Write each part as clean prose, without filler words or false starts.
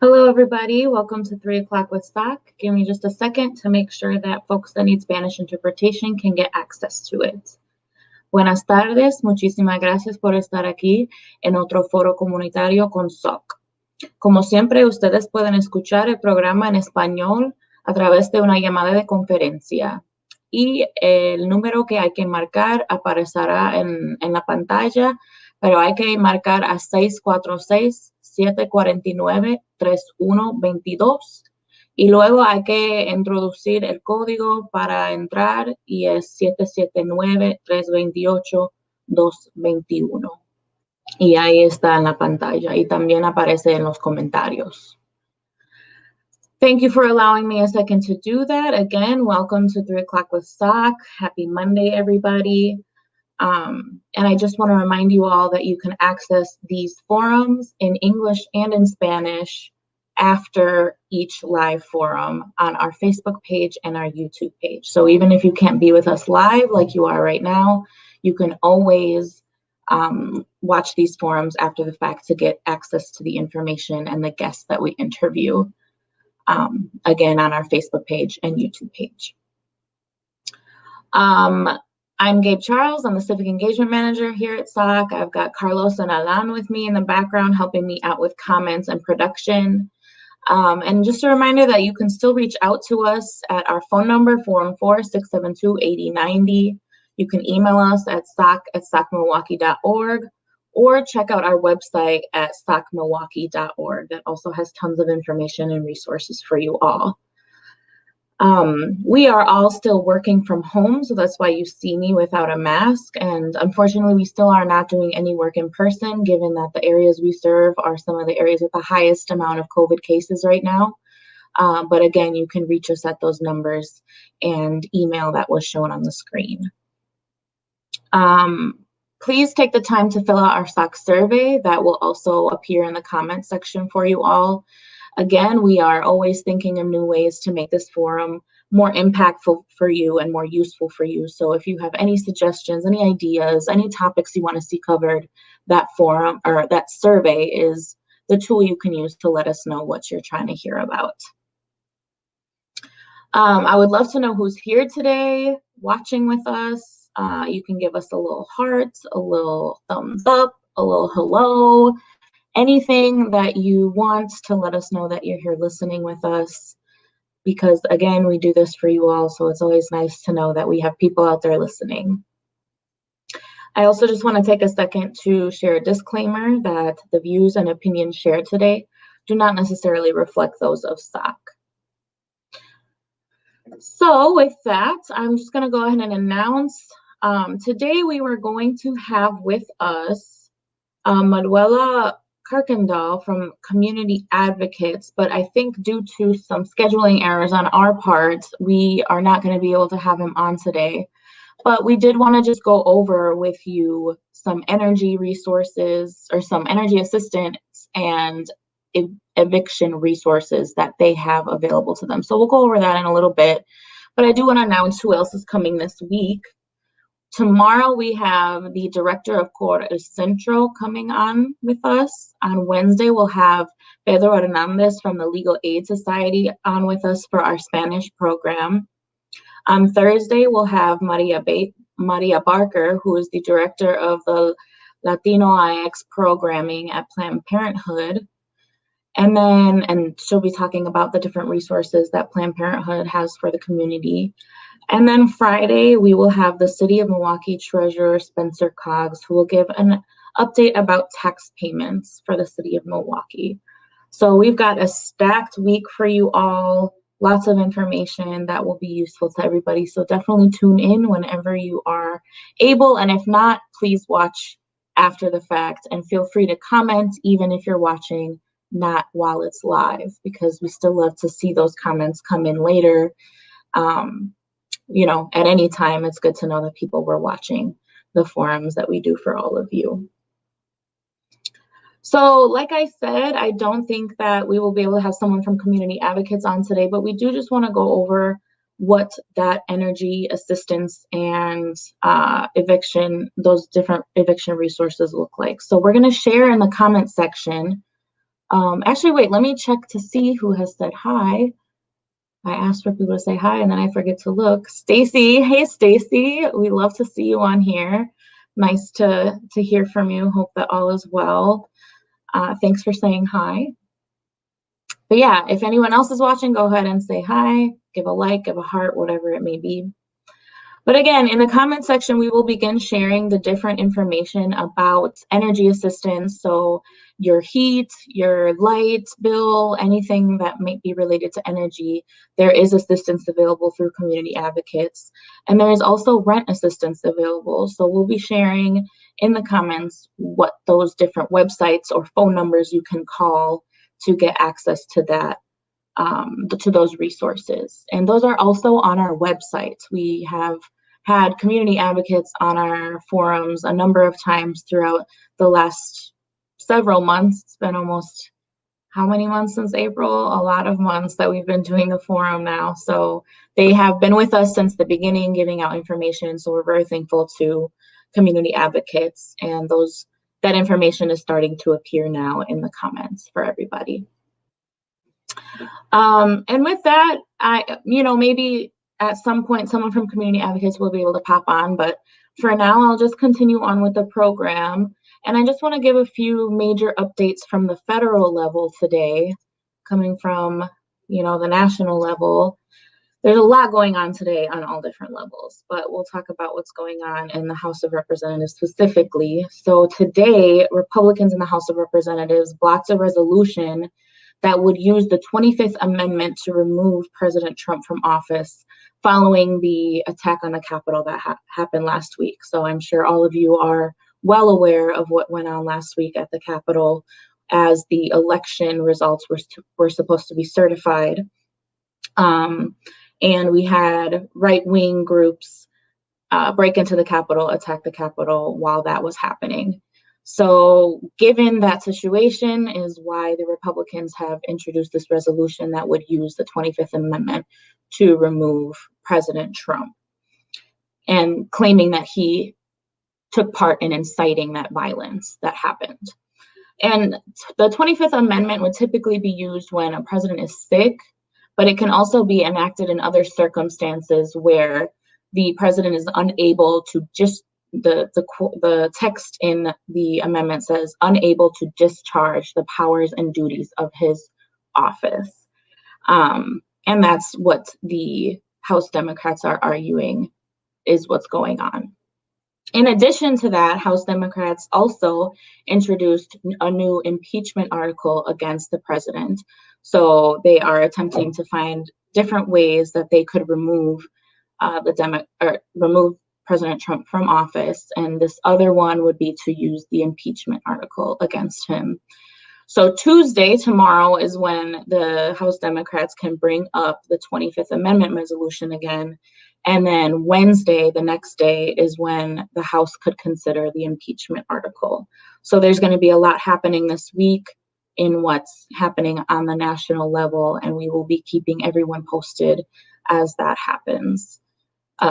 Hello, everybody. Welcome to 3 o'clock with SOC. Give me just a second to make sure that folks that need Spanish interpretation can get access to it. Buenas tardes. Muchísimas gracias por estar aquí en otro foro comunitario con SOC. Como siempre, ustedes pueden escuchar el programa en español a través de una llamada de conferencia. Y el número que hay que marcar aparecerá en la pantalla, pero hay que marcar a 646-749-3122 y luego hay que introducir el código para entrar y es 779-328-221. Y ahí está en la pantalla y también aparece en los comentarios. Thank you for allowing me a second to do that. Again, welcome to 3 o'clock with SOC. Happy Monday, everybody. And I just want to remind you all that you can access these forums in English and in Spanish after each live forum on our Facebook page and our YouTube page. So even if you can't be with us live like you are right now, you can always watch these forums after the fact to get access to the information and the guests that we interview, again, on our Facebook page and YouTube page. I'm Gabe Charles. I'm the Civic Engagement Manager here at SOC. I've got Carlos and Alan with me in the background helping me out with comments and production. And just a reminder that you can still reach out to us at our phone number, 414-672-8090. You can email us at soc@socmilwaukee.org or check out our website at socmilwaukee.org. That also has tons of information and resources for you all. We are all still working from home, so that's why you see me without a mask. And unfortunately, we still are not doing any work in person, given that the areas we serve are some of the areas with the highest amount of COVID cases right now. But again, you can reach us at those numbers and email that was shown on the screen. Please take the time to fill out our SOC survey. That will also appear in the comment section for you all. Again, we are always thinking of new ways to make this forum more impactful for you and more useful for you. So if you have any suggestions, any ideas, any topics you want to see covered, that forum or that survey is the tool you can use to let us know what you're trying to hear about. I would love to know who's here today watching with us. You can give us a little heart, a little thumbs up, a little hello. Anything that you want to let us know that you're here listening with us, because again, we do this for you all, so it's always nice to know that we have people out there listening. I also just want to take a second to share a disclaimer that the views and opinions shared today do not necessarily reflect those of SOC. So with that, I'm just going to go ahead and announce today we were going to have with us Maudwella Kirkendoll from Community Advocates, but I think due to some scheduling errors on our part, we are not going to be able to have him on today. But we did want to just go over with you some energy resources or some energy assistance and eviction resources that they have available to them. So we'll go over that in a little bit, but I do want to announce who else is coming this week. Tomorrow we have the Director of Core Centro coming on with us. On Wednesday, we'll have Pedro Hernandez from the Legal Aid Society on with us for our Spanish program. On Thursday, we'll have Maria Barker, who is the Director of the Latino IX programming at Planned Parenthood. And she'll be talking about the different resources that Planned Parenthood has for the community. And then Friday, we will have the City of Milwaukee Treasurer, Spencer Coggs, who will give an update about tax payments for the City of Milwaukee. So we've got a stacked week for you all, lots of information that will be useful to everybody. So definitely tune in whenever you are able. And if not, please watch after the fact and feel free to comment, even if you're watching not while it's live, because we still love to see those comments come in later. You know, at any time, it's good to know that people were watching the forums that we do for all of you. So like I said, I don't think that we will be able to have someone from Community Advocates on today, but we do just want to go over what that energy assistance and those different eviction resources look like. So we're going to share in the comment section Actually, wait, let me check to see who has said hi. I asked for people to say hi and then I forget to look. Stacy, hey Stacy, we love to see you on here. Nice to hear from you. Hope that all is well. Thanks for saying hi. But yeah, if anyone else is watching, go ahead and say hi, give a like, give a heart, whatever it may be. But again, in the comment section, we will begin sharing the different information about energy assistance. So your heat, your light bill, anything that might be related to energy, there is assistance available through community advocates. And there is also rent assistance available. So we'll be sharing in the comments what those different websites or phone numbers you can call to get access to that. To those resources. And those are also on our website. We have had community advocates on our forums a number of times throughout the last several months. It's been almost how many months since April? A lot of months that we've been doing the forum now. So they have been with us since the beginning, giving out information. So we're very thankful to community advocates, and that information is starting to appear now in the comments for everybody. And with that, maybe at some point, someone from community advocates will be able to pop on, but for now, I'll just continue on with the program. And I just want to give a few major updates from the federal level today, coming from, the national level. There's a lot going on today on all different levels, but we'll talk about what's going on in the House of Representatives specifically. So today, Republicans in the House of Representatives blocked a resolution that would use the 25th Amendment to remove President Trump from office following the attack on the Capitol that happened last week. So I'm sure all of you are well aware of what went on last week at the Capitol as the election results were supposed to be certified. And we had right-wing groups break into the Capitol, attack the Capitol while that was happening. So given that situation is why the Republicans have introduced this resolution that would use the 25th Amendment to remove President Trump, and claiming that he took part in inciting that violence that happened. And the 25th Amendment would typically be used when a president is sick, but it can also be enacted in other circumstances where the president is unable to the text in the amendment says unable to discharge the powers and duties of his office. And that's what the House Democrats are arguing is what's going on. In addition to that, House Democrats also introduced a new impeachment article against the president. So they are attempting to find different ways that they could remove remove President Trump from office, and this other one would be to use the impeachment article against him. So Tuesday, tomorrow, is when the House Democrats can bring up the 25th Amendment resolution again, and then Wednesday, the next day, is when the House could consider the impeachment article. So there's going to be a lot happening this week in what's happening on the national level, and we will be keeping everyone posted as that happens.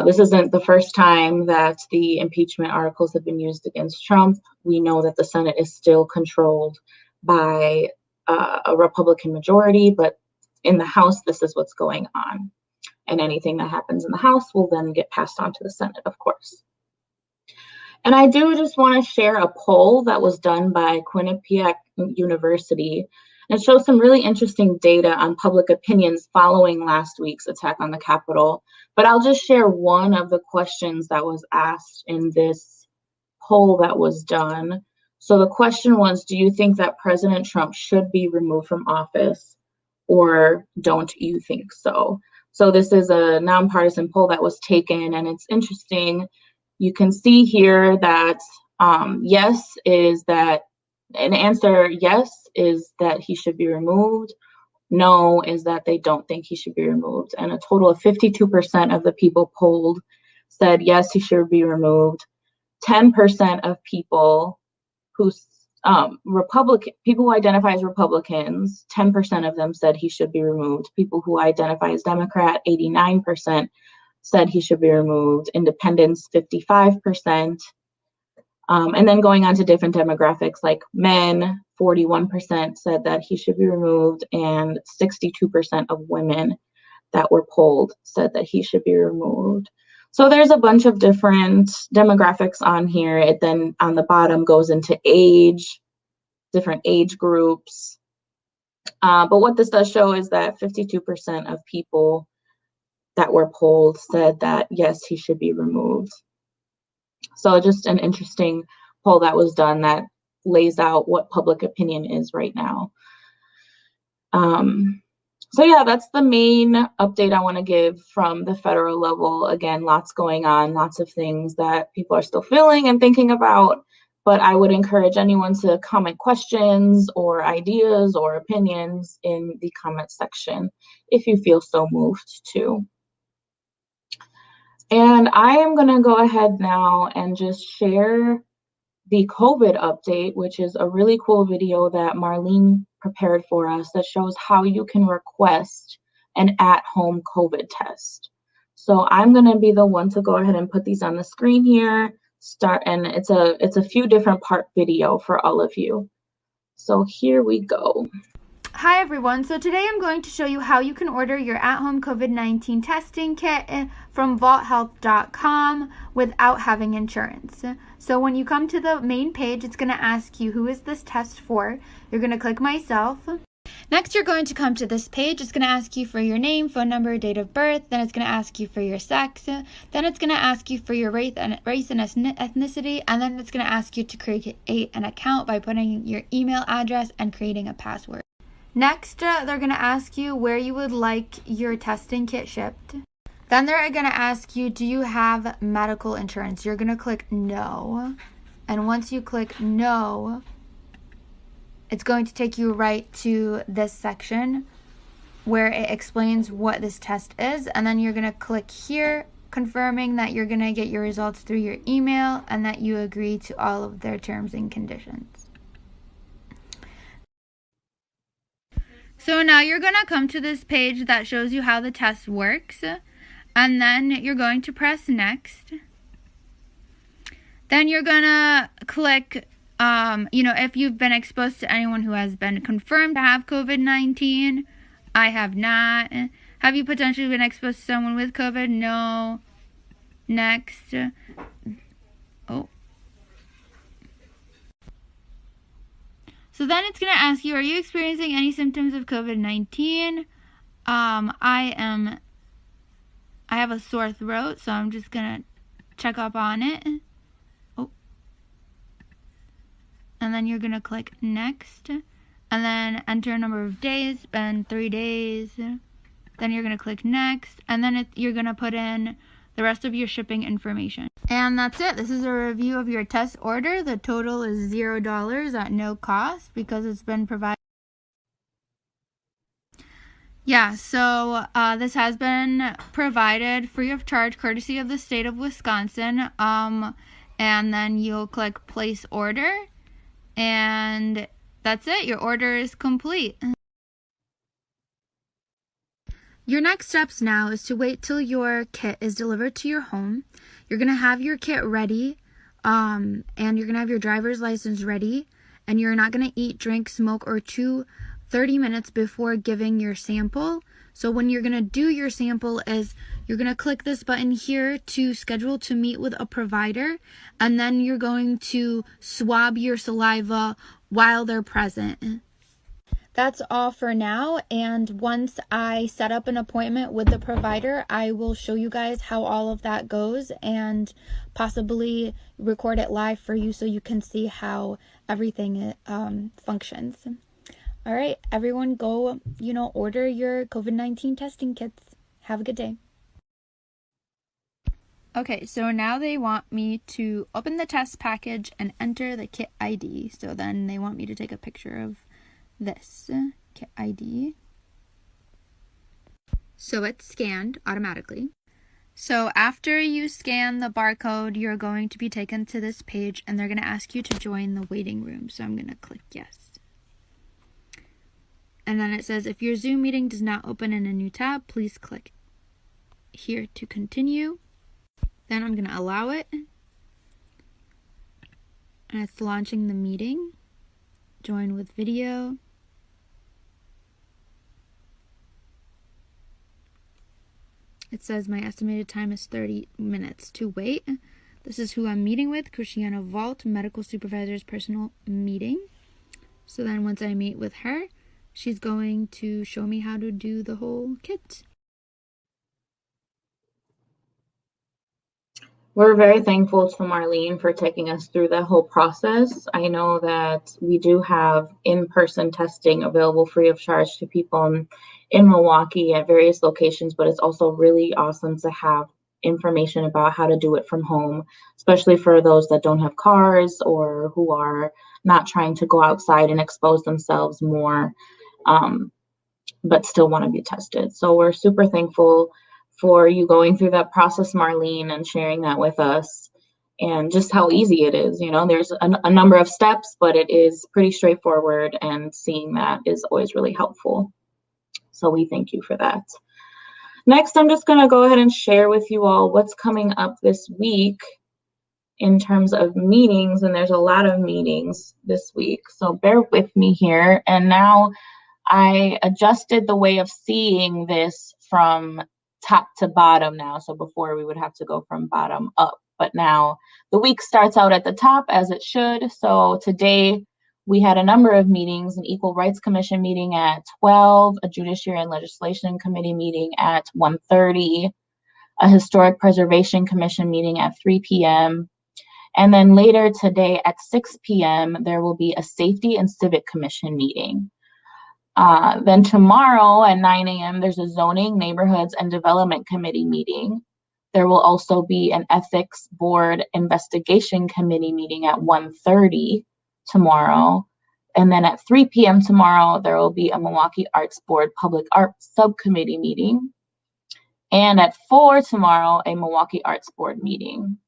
This isn't the first time that the impeachment articles have been used against Trump. We know that the Senate is still controlled by a Republican majority, but in the House, this is what's going on. And anything that happens in the House will then get passed on to the Senate, of course. And I do just want to share a poll that was done by Quinnipiac University. It shows some really interesting data on public opinions following last week's attack on the Capitol. But I'll just share one of the questions that was asked in this poll that was done. So the question was, do you think that President Trump should be removed from office, or don't you think so? So this is a nonpartisan poll that was taken, and it's interesting. You can see here that yes is that an answer yes is that he should be removed. No is that they don't think he should be removed. And a total of 52% of the people polled said yes, he should be removed. 10% of people who people who identify as Republicans, 10% of them said he should be removed. People who identify as Democrat, 89% said he should be removed. Independents, 55%. And then going on to different demographics like men, 41% said that he should be removed, and 62% of women that were polled said that he should be removed. So there's a bunch of different demographics on here. It then on the bottom goes into age, different age groups. But what this does show is that 52% of people that were polled said that, yes, he should be removed. So just an interesting poll that was done that lays out what public opinion is right now. So yeah, that's the main update I want to give from the federal level. Again, lots going on, lots of things that people are still feeling and thinking about, but I would encourage anyone to comment questions or ideas or opinions in the comment section if you feel so moved to. And I am going to go ahead now and just share the COVID update, which is a really cool video that Marlene prepared for us that shows how you can request an at-home COVID test. So I'm going to be the one to go ahead and put these on the screen here. And it's a few different part video for all of you. So here we go. Hi everyone, so today I'm going to show you how you can order your at-home COVID-19 testing kit from vaulthealth.com without having insurance. So when you come to the main page, it's going to ask you, who is this test for? You're going to click myself. Next, you're going to come to this page. It's going to ask you for your name, phone number, date of birth. Then it's going to ask you for your sex. Then it's going to ask you for your race and ethnicity. And then it's going to ask you to create an account by putting your email address and creating a password. Next, they're going to ask you where you would like your testing kit shipped. Then they're going to ask you, do you have medical insurance? You're going to click no. And once you click no, it's going to take you right to this section where it explains what this test is. And then you're going to click here, confirming that you're going to get your results through your email and that you agree to all of their terms and conditions. So now you're going to come to this page that shows you how the test works, and then you're going to press next. Then you're going to click, if you've been exposed to anyone who has been confirmed to have COVID-19. I have not. Have you potentially been exposed to someone with COVID? No. Next. Oh. So then it's going to ask you, are you experiencing any symptoms of COVID-19? I have a sore throat, so I'm just going to check up on it. Oh. And then you're going to click next. And then enter a number of days, been 3 days. Then you're going to click next. And then you're going to put in the rest of your shipping information. And that's it. This is a review of your test order. The total is $0 at no cost because it's been provided. Yeah, so this has been provided free of charge, courtesy of the state of Wisconsin. And then you'll click place order. And that's it. Your order is complete. Your next steps now is to wait till your kit is delivered to your home. You're going to have your kit ready, and you're going to have your driver's license ready, and you're not going to eat, drink, smoke, or chew 30 minutes before giving your sample. So when you're going to do your sample is you're going to click this button here to schedule to meet with a provider, and then you're going to swab your saliva while they're present. That's all for now, and once I set up an appointment with the provider, I will show you guys how all of that goes and possibly record it live for you so you can see how everything functions. All right, everyone go, order your COVID-19 testing kits. Have a good day. Okay, so now they want me to open the test package and enter the kit ID. So then they want me to take a picture of this kit ID. So it's scanned automatically. So after you scan the barcode, you're going to be taken to this page and they're going to ask you to join the waiting room. So I'm going to click yes. And then it says, if your Zoom meeting does not open in a new tab, please click here to continue. Then I'm going to allow it. And it's launching the meeting. join with video. It says my estimated time is 30 minutes to wait. This is who I'm meeting with, Christiana Vault, medical supervisor's personal meeting. So then once I meet with her, she's going to show me how to do the whole kit. We're very thankful to Marlene for taking us through that whole process. I know that we do have in-person testing available free of charge to people in Milwaukee at various locations, but it's also really awesome to have information about how to do it from home, especially for those that don't have cars or who are not trying to go outside and expose themselves more, but still want to be tested. So we're super thankful for you going through that process, Marlene, and sharing that with us, and just how easy it is. You know, there's a number of steps, but it is pretty straightforward, and seeing that is always really helpful. So we thank you for that. Next, I'm just going to go ahead and share with you all what's coming up this week in terms of meetings, and there's a lot of meetings this week, so bear with me here. And now I adjusted the way of seeing this from top to bottom now. So before we would have to go from bottom up, but now the week starts out at the top as it should. So today we had a number of meetings: an Equal Rights Commission meeting at 12, a Judiciary and Legislation Committee meeting at 1:30, a Historic Preservation Commission meeting at 3 p.m. And then later today at 6 p.m., there will be a Safety and Civic Commission meeting. Then tomorrow at 9 a.m., there's a Zoning, Neighborhoods, and Development Committee meeting. There will also be an Ethics Board Investigation Committee meeting at 1:30 tomorrow. And then at 3 p.m. tomorrow, there will be a Milwaukee Arts Board Public Arts Subcommittee meeting. And at 4 tomorrow, a Milwaukee Arts Board meeting.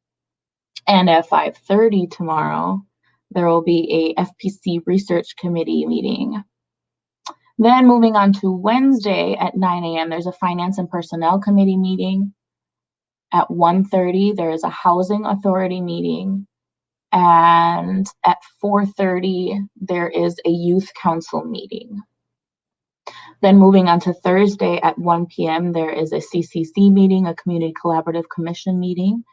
And at 5:30 tomorrow, there will be a FPC Research Committee meeting. Then moving on to Wednesday at 9 a.m., there's a Finance and Personnel Committee meeting. At 1:30, there is a Housing Authority meeting. And at 4:30, there is a Youth Council meeting. Then moving on to Thursday at 1 p.m., there is a CCC meeting, a Community Collaborative Commission meeting,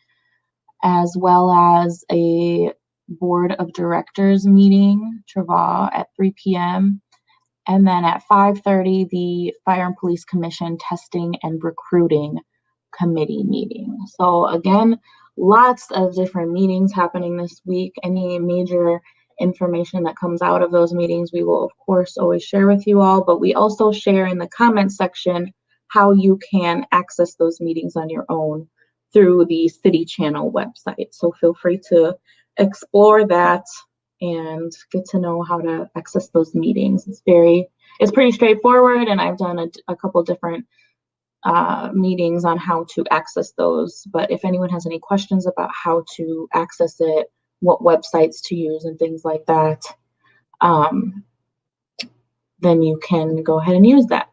as well as a Board of Directors meeting, Travaux, at 3 p.m. And then at 5:30, the Fire and Police Commission Testing and Recruiting Committee meeting. So again, lots of different meetings happening this week. Any major information that comes out of those meetings, we will, of course, always share with you all, but we also share in the comments section how you can access those meetings on your own through the City Channel website. So feel free to explore that and get to know how to access those meetings. It's pretty straightforward, and I've done a couple different meetings on how to access those. But if anyone has any questions about how to access it, what websites to use and things like that, then you can go ahead and use that.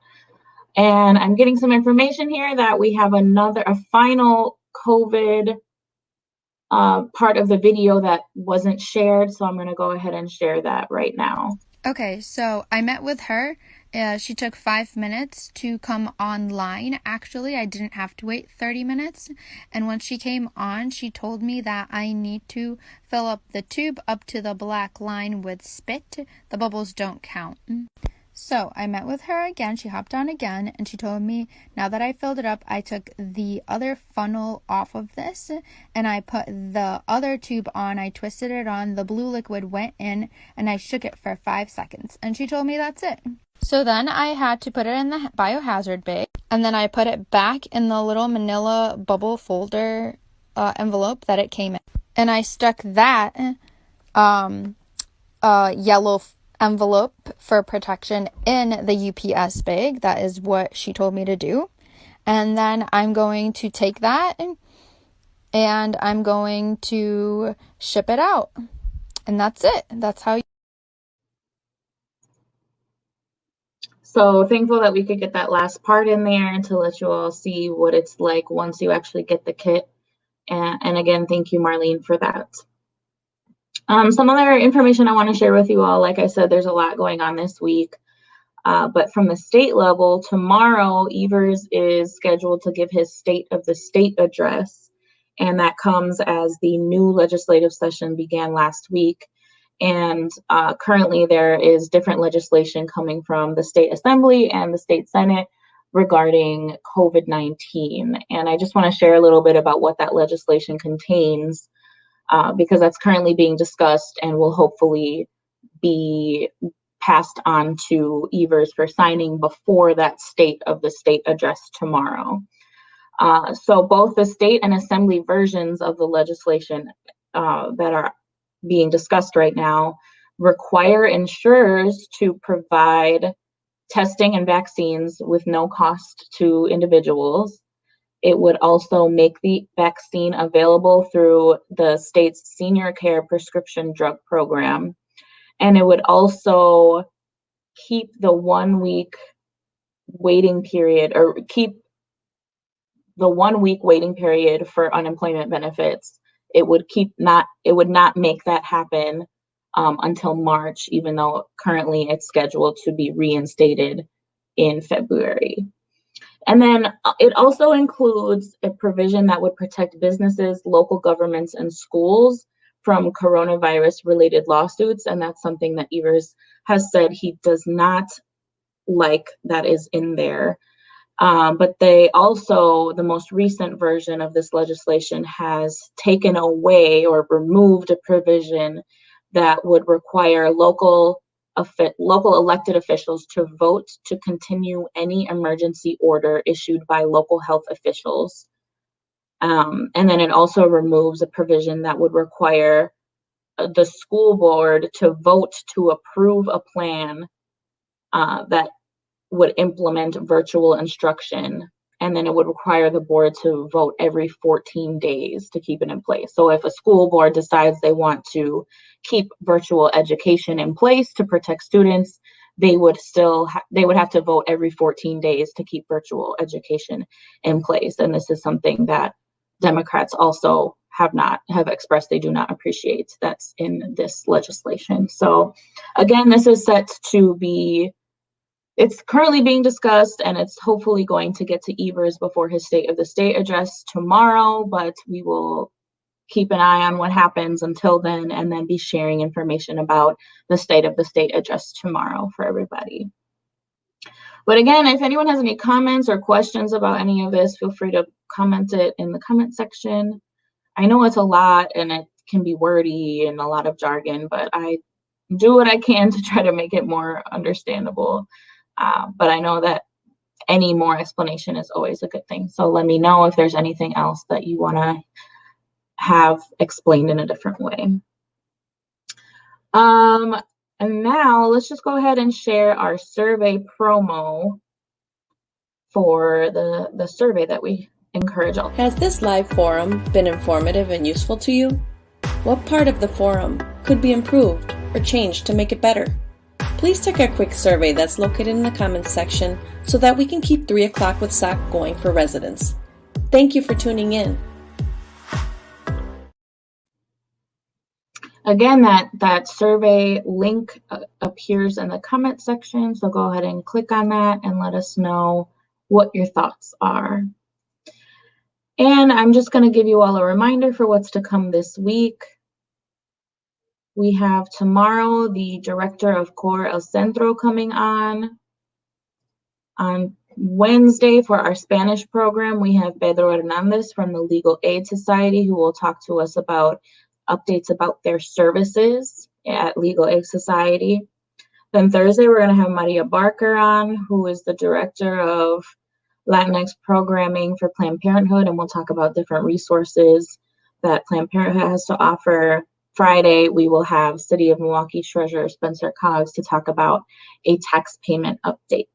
And I'm getting some information here that we have a final COVID part of the video that wasn't shared, so I'm going to go ahead and share that right now. Okay, so I met with her. She took 5 minutes to come online. Actually, I didn't have to wait 30 minutes. And when she came on, she told me that I need to fill up the tube up to the black line with spit. The bubbles don't count. So I met with her again. She hopped on again, and she told me now that I filled it up, I took the other funnel off of this and I put the other tube on. I twisted it on, the blue liquid went in, and I shook it for 5 seconds. And she told me that's it. So then I had to put it in the biohazard bag, and then I put it back in the little manila bubble folder envelope that it came in. And I stuck that yellow envelope for protection in the UPS bag. That is what she told me to do. And then I'm going to take that and I'm going to ship it out. And that's it. That's how So thankful that we could get that last part in there and to let you all see what it's like once you actually get the kit. And again, thank you, Marlene, for that. Some other information I want to share with you all, like I said, there's a lot going on this week. But from the state level, tomorrow, Evers is scheduled to give his State of the State address. And that comes as the new legislative session began last week. And currently there is different legislation coming from the state assembly and the state senate regarding COVID-19. And I just want to share a little bit about what that legislation contains, because that's currently being discussed and will hopefully be passed on to Evers for signing before that State of the State address tomorrow. So both the state and assembly versions of the legislation that are being discussed right now require insurers to provide testing and vaccines with no cost to individuals. It would also make the vaccine available through the state's senior care prescription drug program. And it would also keep the 1 week waiting period, or keep the 1 week waiting period for unemployment benefits. It would not make that happen until March, even though currently it's scheduled to be reinstated in February. And then it also includes a provision that would protect businesses, local governments, and schools from coronavirus-related lawsuits, and that's something that Evers has said he does not like that is in there. But they also, the most recent version of this legislation has taken away or removed a provision that would require local elected officials to vote to continue any emergency order issued by local health officials. And then it also removes a provision that would require the school board to vote to approve a plan that would implement virtual instruction. And then it would require the board to vote every 14 days to keep it in place. So if a school board decides they want to keep virtual education in place to protect students, they would have to vote every 14 days to keep virtual education in place. And this is something that Democrats also have expressed they do not appreciate that's in this legislation. So again, this is set to be, it's currently being discussed, and it's hopefully going to get to Evers before his State of the State address tomorrow, but we will keep an eye on what happens until then, and then be sharing information about the State of the State address tomorrow for everybody. But again, if anyone has any comments or questions about any of this, feel free to comment it in the comment section. I know it's a lot and it can be wordy and a lot of jargon, but I do what I can to try to make it more understandable. But I know that any more explanation is always a good thing. So let me know if there's anything else that you want to have explained in a different way. And now let's just go ahead and share our survey promo for the survey that we encourage all. Has this live forum been informative and useful to you? What part of the forum could be improved or changed to make it better? Please take a quick survey that's located in the comments section so that we can keep 3 o'clock with SOC going for residents. Thank you for tuning in. Again, that survey link appears in the comment section, so go ahead and click on that and let us know what your thoughts are. And I'm just going to give you all a reminder for what's to come this week. We have tomorrow the director of Core El Centro coming on. On Wednesday for our Spanish program, we have Pedro Hernandez from the Legal Aid Society, who will talk to us about updates about their services at Legal Aid Society. Then Thursday, we're going to have Maria Barker on, who is the director of Latinx programming for Planned Parenthood, and we'll talk about different resources that Planned Parenthood has to offer. Friday, we will have City of Milwaukee Treasurer Spencer Coggs to talk about a tax payment update.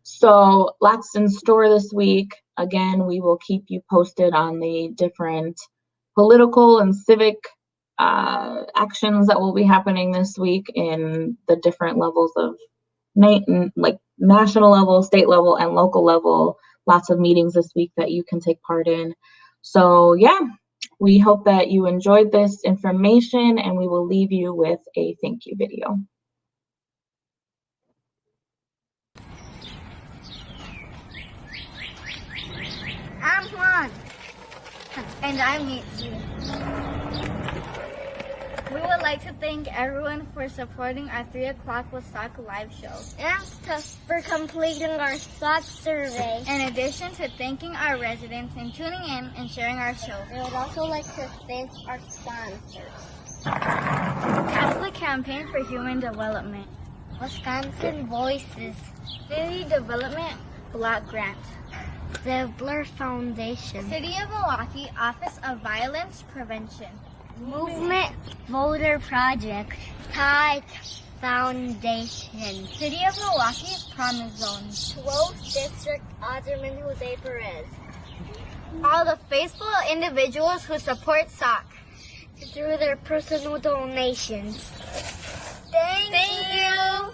So lots in store this week. Again, we will keep you posted on the different political and civic actions that will be happening this week in the different levels of like national level, state level, and local level. Lots of meetings this week that you can take part in. So yeah, We hope that you enjoyed this information, and we will leave you with a thank you video. I'm Juan. And I'm Mitzi. We would like to thank everyone for supporting our 3 o'clock with SOC live show. And for completing our SOC survey. In addition to thanking our residents and tuning in and sharing our show. We would also like to thank our sponsors. Catholic Campaign for Human Development. Wisconsin Voices. City Development Block Grant. The Blair Foundation. City of Milwaukee Office of Violence Prevention. Movement Voter Project. Tide Foundation. City of Milwaukee Promise Zone. 12th District Alderman Jose Perez. All the faithful individuals who support SOC through their personal donations. Thank you.